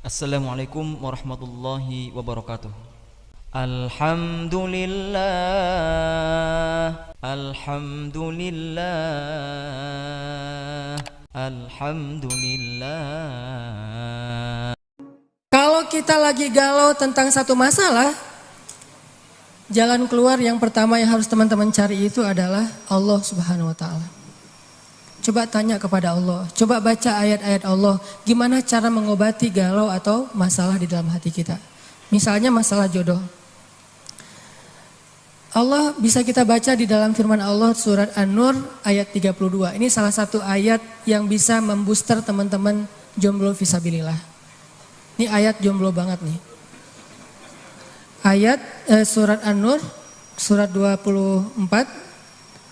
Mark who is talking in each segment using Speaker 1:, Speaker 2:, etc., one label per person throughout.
Speaker 1: Assalamualaikum warahmatullahi wabarakatuh. Alhamdulillah, Alhamdulillah, Alhamdulillah.
Speaker 2: Kalau kita lagi galau tentang satu masalah, jalan keluar yang pertama yang harus teman-teman cari itu adalah Allah Subhanahu wa Ta'ala. Coba tanya kepada Allah, coba baca ayat-ayat Allah, gimana cara mengobati galau atau masalah di dalam hati kita. Misalnya masalah jodoh. Allah bisa kita baca di dalam firman Allah surat An-Nur ayat 32. Ini salah satu ayat yang bisa membooster teman-teman jomblo fisabilillah. Ini ayat jomblo banget nih. Ayat surat An-Nur surat 24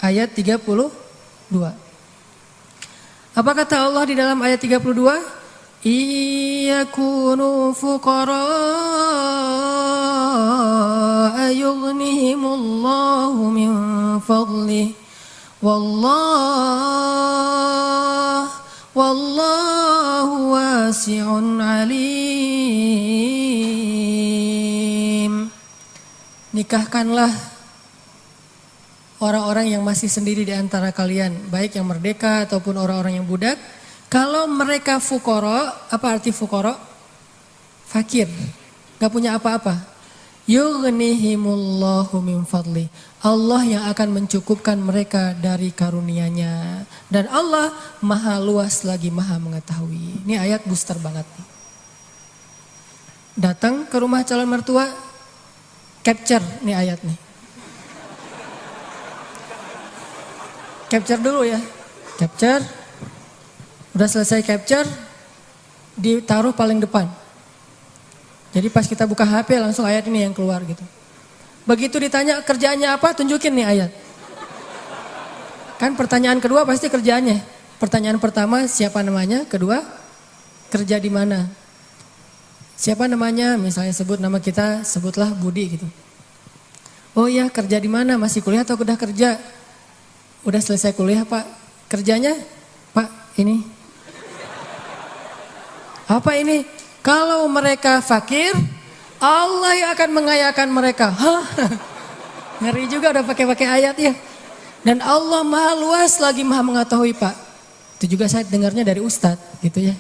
Speaker 2: ayat 32. Apa kata Allah di dalam ayat 32? Iyakunu fuqara'a yughnihimullahu min fadlih wallahu wasi'un alim. Nikahkanlah orang-orang yang masih sendiri di antara kalian, baik yang merdeka ataupun orang-orang yang budak. Kalau mereka fuqara, apa arti fuqara? Fakir, gak punya apa-apa. Yughnihimullahu min fadli. Allah yang akan mencukupkan mereka dari karunia-Nya. Dan Allah maha luas lagi maha mengetahui. Ini ayat booster banget nih. Datang ke rumah calon mertua, capture nih ayat nih. Capture dulu ya, capture, udah selesai capture, ditaruh paling depan. Jadi pas kita buka HP langsung ayat ini yang keluar gitu. Begitu ditanya kerjaannya apa, tunjukin nih ayat. Kan pertanyaan kedua pasti kerjaannya. Pertanyaan pertama siapa namanya, kedua kerja di mana. Siapa namanya, misalnya sebut nama kita, sebutlah Budi gitu. Oh iya, kerja di mana, masih kuliah atau udah kerja? Udah selesai kuliah Pak, kerjanya Pak ini. Apa ini? Kalau mereka fakir, Allah yang akan mengayakan mereka. Hah? Ngeri juga udah pakai ayat ya. Dan Allah maha luas lagi maha mengetahui Pak. Itu juga saya dengarnya dari Ustadz gitu ya.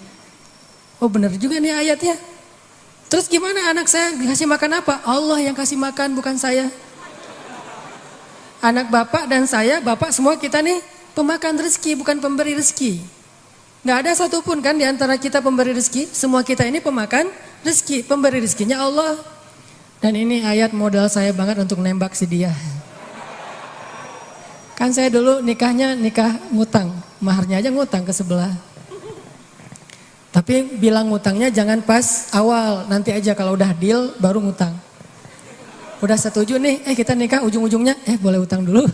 Speaker 2: Oh benar juga nih ayatnya. Terus gimana anak saya dikasih makan apa? Allah yang kasih makan bukan saya. Anak bapak dan saya, bapak semua kita nih pemakan rezeki bukan pemberi rezeki. Gak ada satupun kan di antara kita pemberi rezeki. Semua kita ini pemakan rezeki, pemberi rezekinya Allah. Dan ini ayat modal saya banget untuk nembak si dia. Kan saya dulu nikahnya nikah ngutang, maharnya aja ngutang ke sebelah. Tapi bilang ngutangnya jangan pas awal, nanti aja kalau udah deal baru ngutang. Udah setuju nih, kita nikah ujung-ujungnya, boleh utang dulu.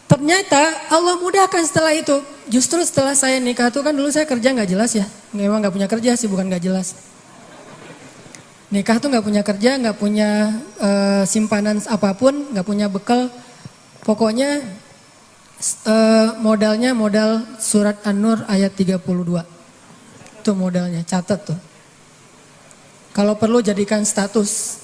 Speaker 2: Ternyata Allah mudahkan setelah itu. Justru setelah saya nikah tuh kan dulu saya kerja gak jelas ya. Memang gak punya kerja sih, bukan gak jelas. Nikah tuh gak punya kerja, gak punya simpanan apapun, gak punya bekal. Pokoknya modalnya modal surat An-Nur ayat 32. Itu modalnya, catat tuh. Kalau perlu jadikan status.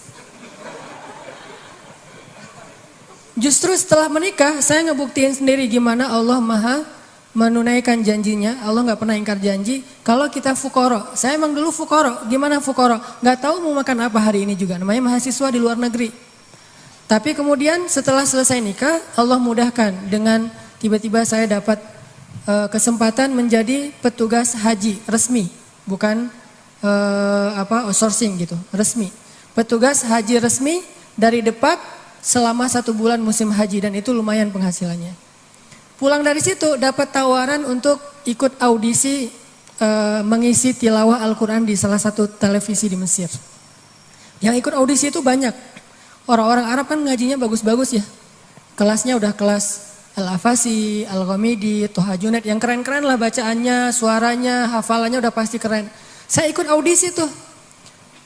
Speaker 2: Justru setelah menikah saya ngebuktiin sendiri gimana Allah maha menunaikan janjinya. Allah gak pernah ingkar janji. Kalau kita fuqara, saya emang dulu fuqara. Gimana fuqara? Gak tahu mau makan apa hari ini juga. Namanya mahasiswa di luar negeri. Tapi kemudian setelah selesai nikah Allah mudahkan dengan tiba-tiba saya dapat kesempatan menjadi petugas haji resmi. Bukan outsourcing gitu, resmi. Petugas haji resmi dari Depak selama 1 bulan musim haji dan itu lumayan penghasilannya. Pulang dari situ dapat tawaran untuk ikut audisi mengisi tilawah Al-Quran di salah satu televisi di Mesir. Yang ikut audisi itu banyak. Orang-orang Arab kan ngajinya bagus-bagus ya. Kelasnya udah kelas Al-Afasi, Al-Ghamidi, Toha Junaid yang keren-keren lah bacaannya, suaranya, hafalannya udah pasti keren. Saya ikut audisi tuh.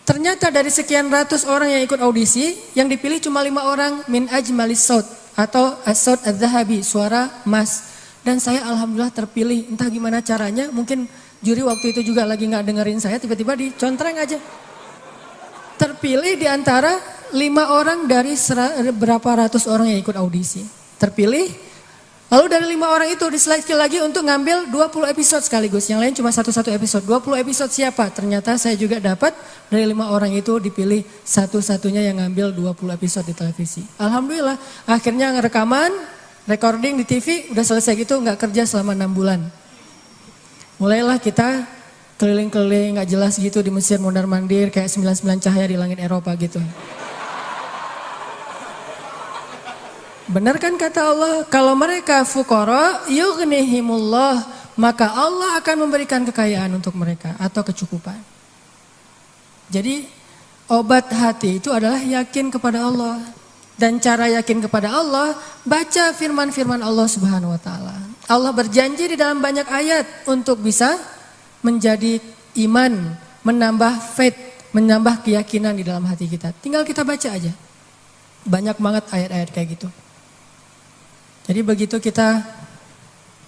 Speaker 2: Ternyata dari sekian ratus orang yang ikut audisi, yang dipilih cuma 5 orang min ajmalis saut atau as-saut adz-dzahabi, suara emas. Dan saya alhamdulillah terpilih, entah gimana caranya, mungkin Juri waktu itu juga lagi nggak dengerin saya, tiba-tiba dicontreng aja. Terpilih di antara 5 orang dari berapa ratus orang yang ikut audisi. Terpilih, lalu dari 5 orang itu diseleksi lagi untuk ngambil 20 episode sekaligus. Yang lain cuma satu episode. 20 episode siapa? Ternyata saya juga dapat dari 5 orang itu dipilih satu-satunya yang ngambil 20 episode di televisi. Alhamdulillah, akhirnya ngerekaman, recording di TV, udah selesai gitu, nggak kerja selama 6 bulan. Mulailah kita keliling-keliling gak jelas gitu di Mesir mondar-mandir kayak 99 cahaya di langit Eropa gitu. Benar kan kata Allah, kalau mereka fuqara yughnihimullah, maka Allah akan memberikan kekayaan untuk mereka atau kecukupan. Jadi obat hati itu adalah yakin kepada Allah. Dan cara yakin kepada Allah, baca firman-firman Allah Subhanahu wa taala. Allah berjanji di dalam banyak ayat untuk bisa menjadi iman, menambah faith, menambah keyakinan di dalam hati kita. Tinggal kita baca aja. Banyak banget ayat-ayat kayak gitu. Jadi begitu kita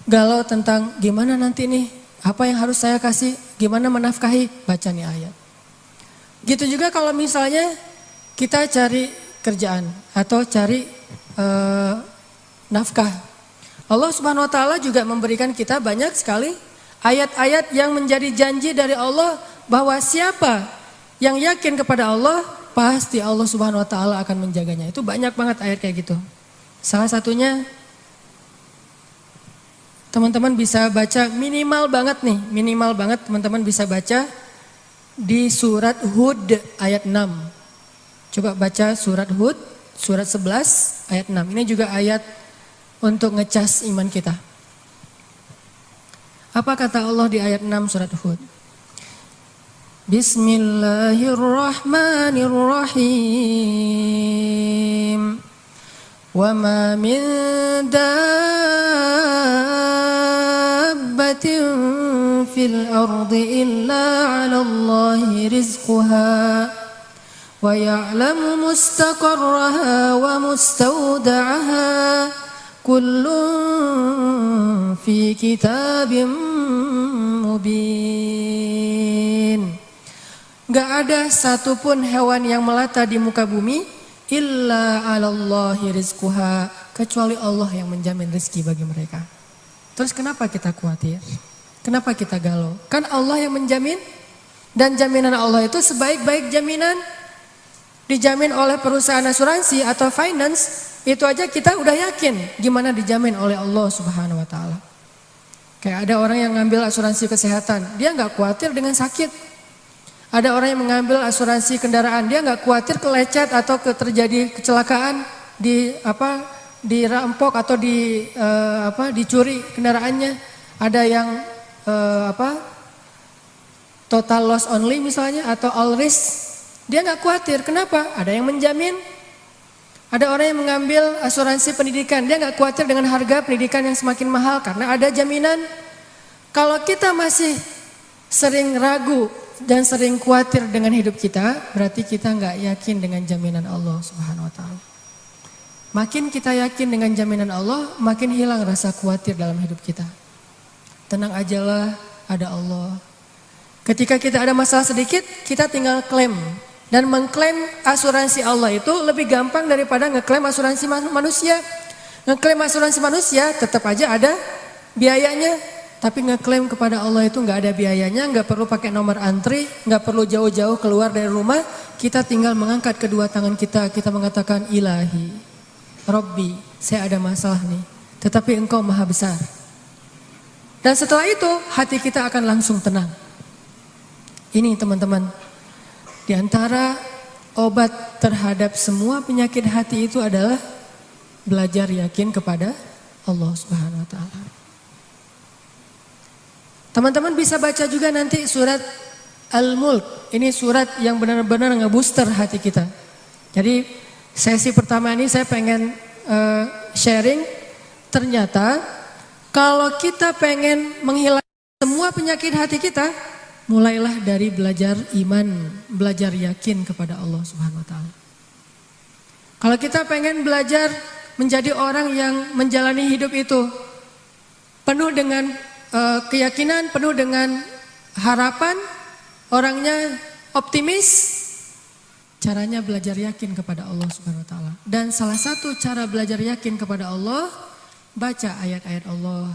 Speaker 2: galau tentang gimana nanti nih, apa yang harus saya kasih, gimana menafkahi, baca nih ayat. Gitu juga kalau misalnya kita cari kerjaan atau cari nafkah. Allah Subhanahu wa taala juga memberikan kita banyak sekali ayat-ayat yang menjadi janji dari Allah bahwa siapa yang yakin kepada Allah, pasti Allah Subhanahu wa taala akan menjaganya. Itu banyak banget ayat kayak gitu. Salah satunya teman-teman bisa baca minimal banget teman-teman bisa baca di surat Hud ayat 6. Coba baca surat Hud, surat 11 ayat 6. Ini juga ayat untuk ngecas iman kita. Apa kata Allah di ayat 6 surat Hud? Bismillahirrahmanirrahim. Wa ma min dabbatin fil ardi illa 'ala Allahi rizquha wa ya'lamu mustaqarraha wa mustawda'aha. Kullun fi kitabim mubin. Gak ada satupun hewan yang melata di muka bumi illa 'alallahi rizquha, kecuali Allah yang menjamin rezeki bagi mereka. Terus kenapa kita khawatir? Kenapa kita galau? Kan Allah yang menjamin, dan jaminan Allah itu sebaik-baik jaminan dijamin oleh perusahaan asuransi atau finance. Itu aja kita udah yakin gimana dijamin oleh Allah Subhanahu wa taala. Kayak ada orang yang ngambil asuransi kesehatan, dia nggak khawatir dengan sakit. Ada orang yang mengambil asuransi kendaraan, dia nggak khawatir kelecet atau terjadi kecelakaan, dirampok atau dicuri kendaraannya. Ada yang total loss only misalnya atau all risk, dia nggak khawatir. Kenapa? Ada yang menjamin. Ada orang yang mengambil asuransi pendidikan, dia nggak khawatir dengan harga pendidikan yang semakin mahal karena ada jaminan. Kalau kita masih sering ragu dan sering khawatir dengan hidup kita, berarti kita nggak yakin dengan jaminan Allah Subhanahu wa taala. Makin kita yakin dengan jaminan Allah, makin hilang rasa khawatir dalam hidup kita. Tenang ajalah, ada Allah. Ketika kita ada masalah sedikit, kita tinggal klaim. Dan mengklaim asuransi Allah itu lebih gampang daripada ngeklaim asuransi manusia. Ngeklaim asuransi manusia tetap aja ada biayanya. Tapi ngeklaim kepada Allah itu nggak ada biayanya, nggak perlu pakai nomor antri, nggak perlu jauh-jauh keluar dari rumah. Kita tinggal mengangkat kedua tangan kita mengatakan Ilahi, Robbi, saya ada masalah nih. Tetapi Engkau maha besar. Dan setelah itu hati kita akan langsung tenang. Ini teman-teman. Di antara obat terhadap semua penyakit hati itu adalah belajar yakin kepada Allah Subhanahu wa taala. Teman-teman bisa baca juga nanti surat Al-Mulk. Ini surat yang benar-benar ngebooster hati kita. Jadi sesi pertama ini saya pengen sharing. Ternyata kalau kita pengen menghilangkan semua penyakit hati kita, mulailah dari belajar iman, belajar yakin kepada Allah Subhanahu wa taala. Kalau kita pengen belajar menjadi orang yang menjalani hidup itu penuh dengan keyakinan, penuh dengan harapan, orangnya optimis, caranya belajar yakin kepada Allah Subhanahu wa taala. Dan salah satu cara belajar yakin kepada Allah, baca ayat-ayat Allah,